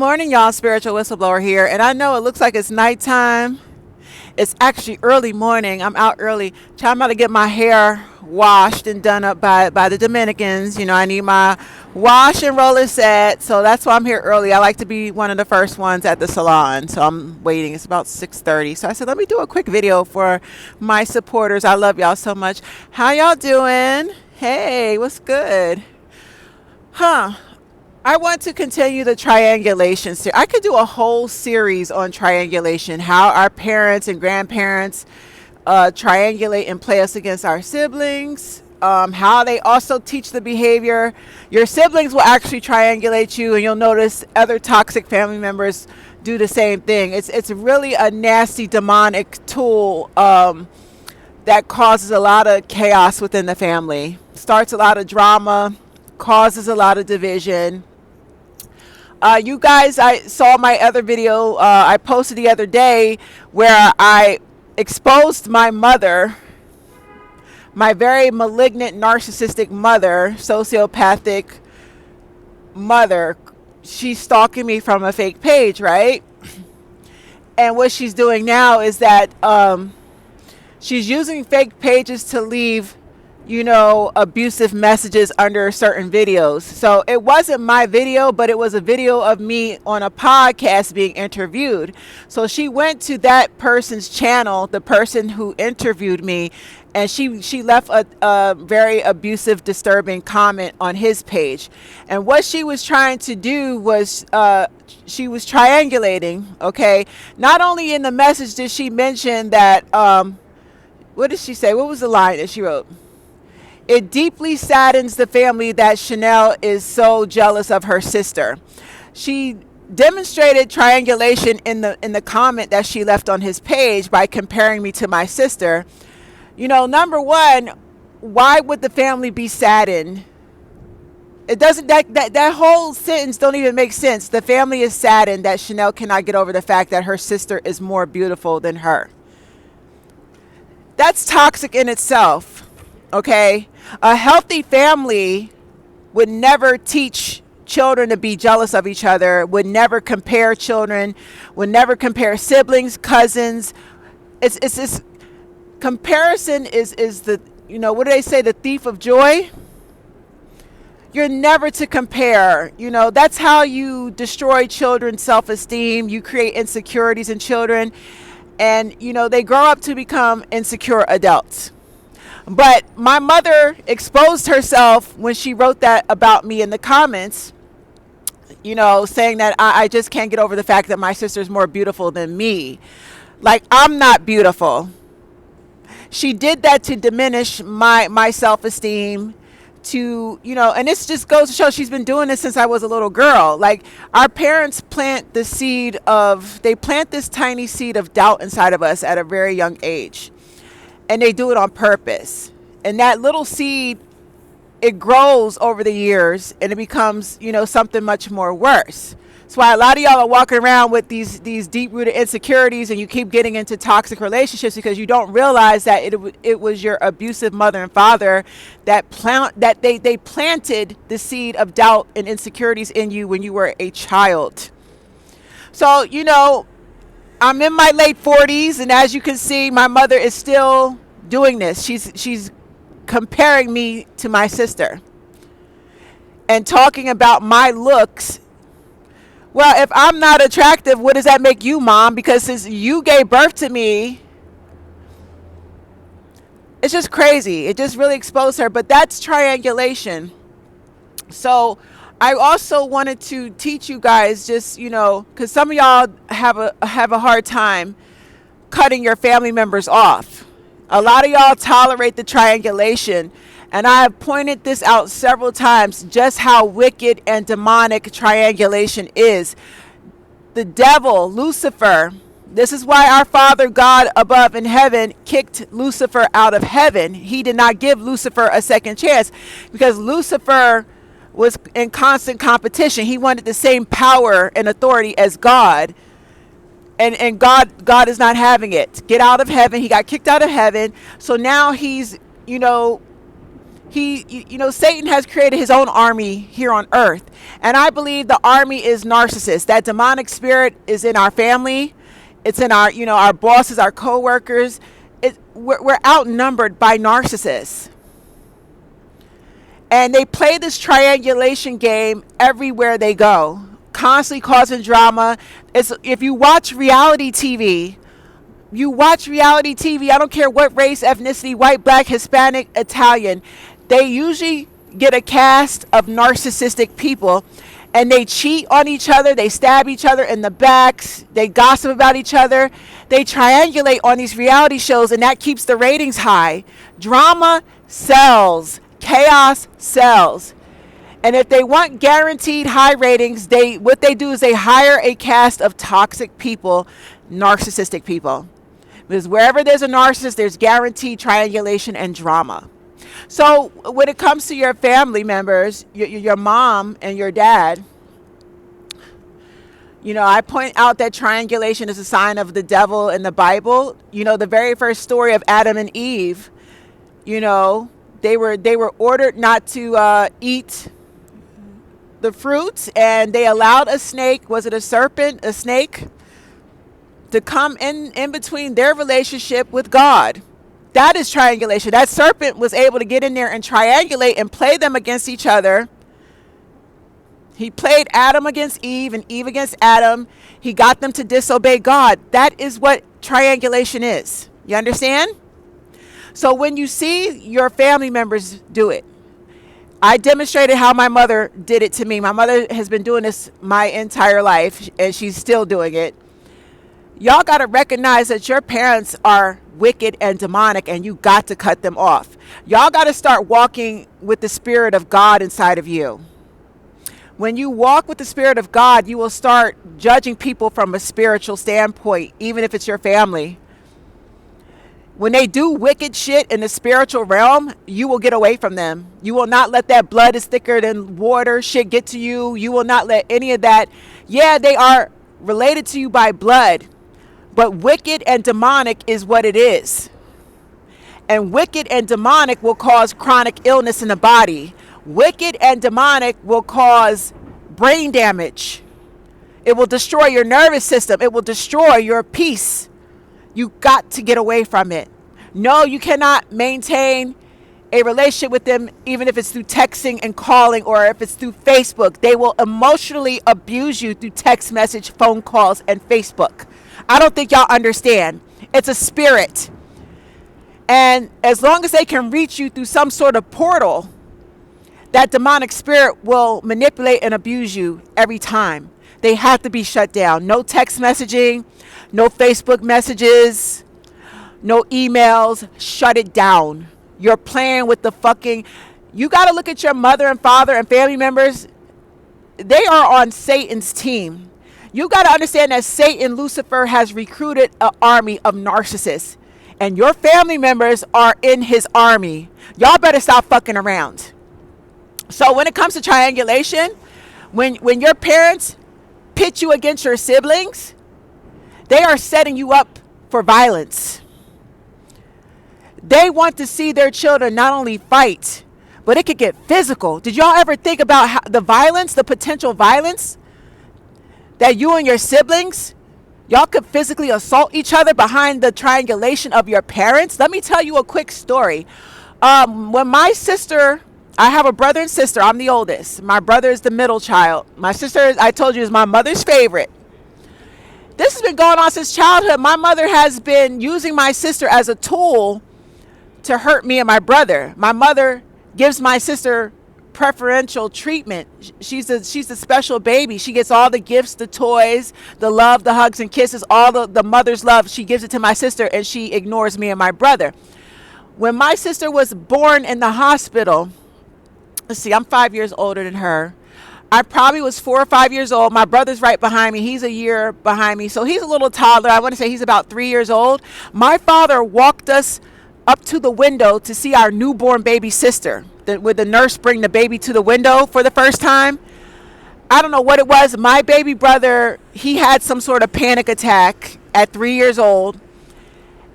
Morning, y'all. Spiritual whistleblower here, and I know it looks like it's nighttime. It's actually early morning. I'm out early. I'm about to get my hair washed and done up by the Dominicans. I need my wash and roller set, so that's why I'm here early. I like to be one of the first ones at the salon, so I'm waiting. It's about 6:30. So I said, let me do a quick video for my supporters. I love y'all so much. How y'all doing? Hey, what's good? I want to continue the triangulation series. I could do a whole series on triangulation, how our parents and grandparents triangulate and play us against our siblings, how they also teach the behavior. Your siblings will actually triangulate you, and you'll notice other toxic family members do the same thing. It's really a nasty demonic tool that causes a lot of chaos within the family, starts a lot of drama, causes a lot of division. You guys, I saw my other video I posted the other day where I exposed my mother, my very malignant, narcissistic mother, sociopathic mother. She's stalking me from a fake page, right? And what she's doing now is that she's using fake pages to leave abusive messages under certain videos. So it wasn't my video, but it was a video of me on a podcast being interviewed. So she went to that person's channel, the person who interviewed me, and she left a very abusive, disturbing comment on his page. And what she was trying to do was she was triangulating, okay? Not only in the message did she mention that, what did she say? What was the line that she wrote? It deeply saddens the family that Chanel is so jealous of her sister. She demonstrated triangulation in the comment that she left on his page by comparing me to my sister. Number one, why would the family be saddened? It doesn't, that whole sentence don't even make sense. The family is saddened that Chanel cannot get over the fact that her sister is more beautiful than her. That's toxic in itself. Okay, a healthy family would never teach children to be jealous of each other, would never compare children, would never compare siblings, cousins. It's comparison is the, what do they say, the thief of joy? You're never to compare. That's how you destroy children's self-esteem. You create insecurities in children, and they grow up to become insecure adults. But my mother exposed herself when she wrote that about me in the comments, saying that I just can't get over the fact that my sister's more beautiful than me. Like, I'm not beautiful. She did that to diminish my self-esteem, and this just goes to show she's been doing this since I was a little girl. Like, our parents plant this tiny seed of doubt inside of us at a very young age. And they do it on purpose. And that little seed, it grows over the years, and it becomes, something much more worse. That's why a lot of y'all are walking around with these deep-rooted insecurities, and you keep getting into toxic relationships because you don't realize that it was your abusive mother and father that they planted the seed of doubt and insecurities in you when you were a child. So, I'm in my late 40s, and as you can see, my mother is still doing this. She's comparing me to my sister and talking about my looks. Well, if I'm not attractive, what does that make you, Mom? Because since you gave birth to me, it's just crazy. It just really exposed her. But that's triangulation. So I also wanted to teach you guys, just, because some of y'all have a hard time cutting your family members off. A lot of y'all tolerate the triangulation, and I have pointed this out several times, just how wicked and demonic triangulation is. The devil, Lucifer, this is why our Father God above in heaven kicked Lucifer out of heaven. He did not give Lucifer a second chance, because Lucifer was in constant competition. He wanted the same power and authority as God. And God is not having it. Get out of heaven. He got kicked out of heaven. So now he's, Satan has created his own army here on earth. And I believe the army is narcissists. That demonic spirit is in our family. It's in our bosses, our coworkers. We're outnumbered by narcissists. And they play this triangulation game everywhere they go, constantly causing drama. If you watch reality TV, I don't care what race, ethnicity, white, black, Hispanic, Italian, they usually get a cast of narcissistic people, and they cheat on each other, they stab each other in the backs, they gossip about each other, they triangulate on these reality shows, and that keeps the ratings high. Drama sells, chaos sells. And if they want guaranteed high ratings, what they do is they hire a cast of toxic people, narcissistic people. Because wherever there's a narcissist, there's guaranteed triangulation and drama. So when it comes to your family members, your mom and your dad, I point out that triangulation is a sign of the devil in the Bible. The very first story of Adam and Eve, they were ordered not to eat the fruits, and they allowed a snake, was it a serpent, a snake, to come in between their relationship with God. That is triangulation. That serpent was able to get in there and triangulate and play them against each other. He played Adam against Eve and Eve against Adam. He got them to disobey God. That is what triangulation is. You understand? So when you see your family members do it, I demonstrated how my mother did it to me. My mother has been doing this my entire life, and she's still doing it. Y'all got to recognize that your parents are wicked and demonic, and you got to cut them off. Y'all got to start walking with the Spirit of God inside of you. When you walk with the Spirit of God, you will start judging people from a spiritual standpoint, even if it's your family. When they do wicked shit in the spiritual realm, you will get away from them. You will not let that blood is thicker than water shit get to you. You will not let any of that. Yeah, they are related to you by blood, but wicked and demonic is what it is. And wicked and demonic will cause chronic illness in the body. Wicked and demonic will cause brain damage. It will destroy your nervous system. It will destroy your peace. You got to get away from it. No, you cannot maintain a relationship with them, even if it's through texting and calling, or if it's through Facebook. They will emotionally abuse you through text message, phone calls, and Facebook. I don't think y'all understand. It's a spirit. And as long as they can reach you through some sort of portal, that demonic spirit will manipulate and abuse you every time. They have to be shut down. No text messaging, no Facebook messages, no emails. Shut it down. You're playing with the fucking... You got to look at your mother and father and family members. They are on Satan's team. You got to understand that Satan, Lucifer, has recruited an army of narcissists. And your family members are in his army. Y'all better stop fucking around. So when it comes to triangulation, when your parents pit you against your siblings, they are setting you up for violence. They want to see their children not only fight, but it could get physical. Did y'all ever think about the violence, the potential violence that you and your siblings, y'all could physically assault each other behind the triangulation of your parents? Let me tell you a quick story. When my sister... I have a brother and sister. I'm the oldest. My brother is the middle child. My sister, I told you, is my mother's favorite. This has been going on since childhood. My mother has been using my sister as a tool to hurt me and my brother. My mother gives my sister preferential treatment. She's a special baby. She gets all the gifts, the toys, the love, the hugs and kisses, all the mother's love. She gives it to my sister, and she ignores me and my brother. When my sister was born in the hospital... Let's see, I'm 5 years older than her. I probably was 4 or 5 years old. My brother's right behind me. He's a year behind me. So he's a little toddler. I want to say he's about 3 years old. My father walked us up to the window to see our newborn baby sister. Would the nurse bring the baby to the window for the first time? I don't know what it was. My baby brother, he had some sort of panic attack at 3 years old.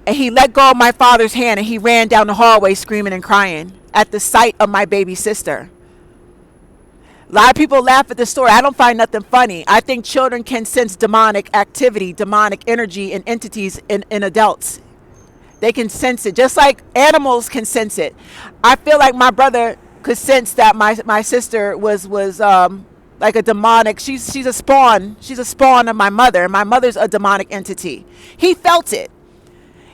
And he let go of my father's hand and he ran down the hallway screaming and crying at the sight of my baby sister. A lot of people laugh at the story. I don't find nothing funny. I think children can sense demonic activity, demonic energy and entities in adults. They can sense it just like animals can sense it. I feel like my brother could sense that my sister was like a demonic. She's a spawn. She's a spawn of my mother. And my mother's a demonic entity. He felt it.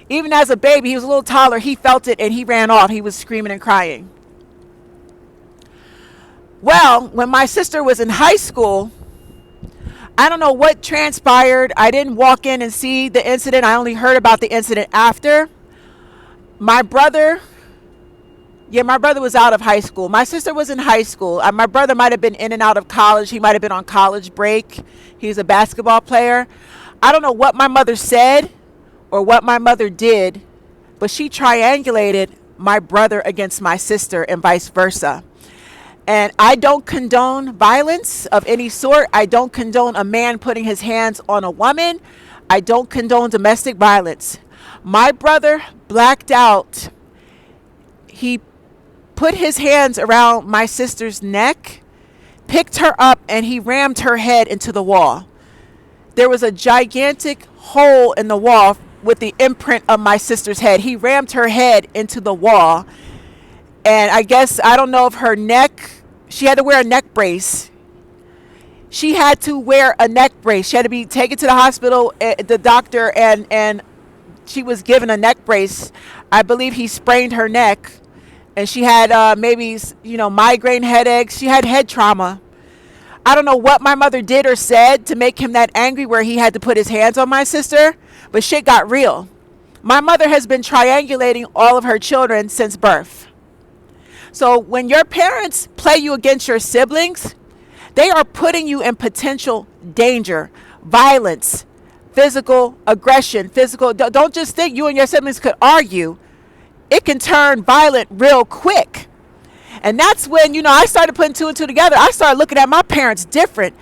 Even as a baby, he was a little taller. He felt it and he ran off. He was screaming and crying. Well, when my sister was in high school, I don't know what transpired. I didn't walk in and see the incident. I only heard about the incident after. My brother was out of high school. My sister was in high school. My brother might have been in and out of college. He might have been on college break. He's a basketball player. I don't know what my mother said or what my mother did, but she triangulated my brother against my sister and vice versa. And I don't condone violence of any sort. I don't condone a man putting his hands on a woman. I don't condone domestic violence. My brother blacked out. He put his hands around my sister's neck, picked her up, and he rammed her head into the wall. There was a gigantic hole in the wall with the imprint of my sister's head. He rammed her head into the wall. And I guess, I don't know if her neck, she had to wear a neck brace. She had to wear a neck brace. She had to be taken to the hospital, the doctor, and she was given a neck brace. I believe he sprained her neck. And she had maybe, migraine headaches. She had head trauma. I don't know what my mother did or said to make him that angry where he had to put his hands on my sister. But shit got real. My mother has been triangulating all of her children since birth. So when your parents play you against your siblings, they are putting you in potential danger, violence, physical aggression, don't just think you and your siblings could argue. It can turn violent real quick. And that's when, I started putting two and two together. I started looking at my parents different.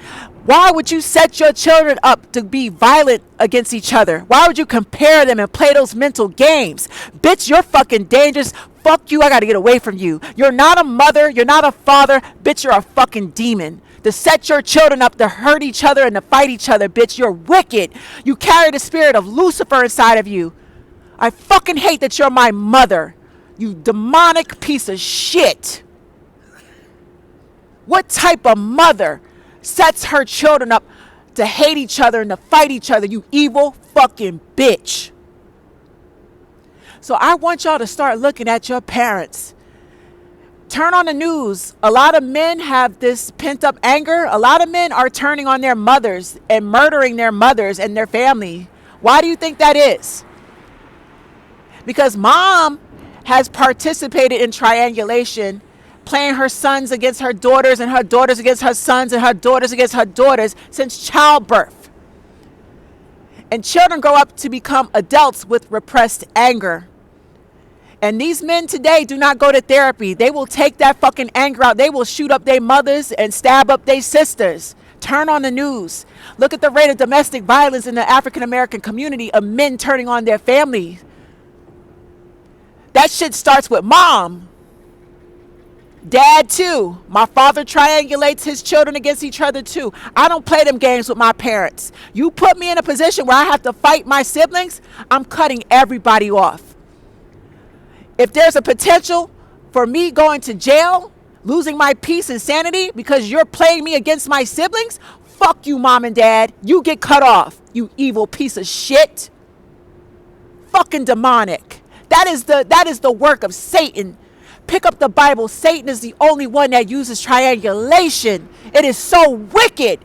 Why would you set your children up to be violent against each other? Why would you compare them and play those mental games? Bitch, you're fucking dangerous. Fuck you, I gotta get away from you. You're not a mother, you're not a father. Bitch, you're a fucking demon. To set your children up to hurt each other and to fight each other, bitch, you're wicked. You carry the spirit of Lucifer inside of you. I fucking hate that you're my mother. You demonic piece of shit. What type of mother sets her children up to hate each other and to fight each other? You evil fucking bitch. So I want y'all to start looking at your parents. Turn on the news. A lot of men have this pent up anger. A lot of men are turning on their mothers and murdering their mothers and their family. Why do you think that is? Because mom has participated in triangulation, playing her sons against her daughters and her daughters against her sons and her daughters against her daughters since childbirth. And children grow up to become adults with repressed anger. And these men today do not go to therapy. They will take that fucking anger out. They will shoot up their mothers and stab up their sisters. Turn on the news. Look at the rate of domestic violence in the African American community of men turning on their family. That shit starts with mom. Dad too. My father triangulates his children against each other too. I don't play them games with my parents. You put me in a position where I have to fight my siblings, I'm cutting everybody off. If there's a potential for me going to jail, losing my peace and sanity because you're playing me against my siblings, fuck you, mom and dad. You get cut off, you evil piece of shit. Fucking demonic. That is the work of Satan. Pick up the Bible. Satan is the only one that uses triangulation. It is so wicked.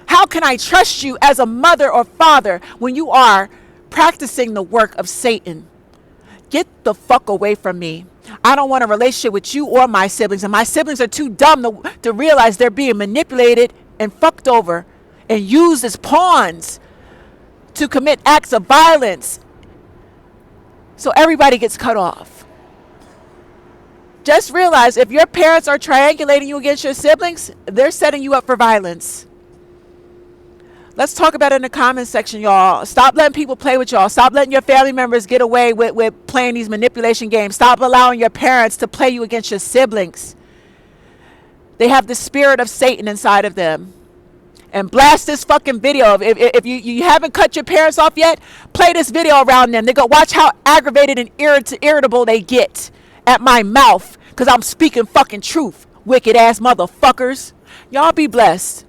How can I trust you as a mother or father when you are practicing the work of Satan? Get the fuck away from me. I don't want a relationship with you or my siblings. And my siblings are too dumb to realize they're being manipulated and fucked over and used as pawns to commit acts of violence. So everybody gets cut off. Just realize if your parents are triangulating you against your siblings, they're setting you up for violence. Let's talk about it in the comment section, y'all. Stop letting people play with y'all. Stop letting your family members get away with playing these manipulation games. Stop allowing your parents to play you against your siblings. They have the spirit of Satan inside of them. And blast this fucking video. If you haven't cut your parents off yet, play this video around them. They go, watch how aggravated and irritable they get at my mouth because I'm speaking fucking truth. Wicked ass motherfuckers. Y'all be blessed.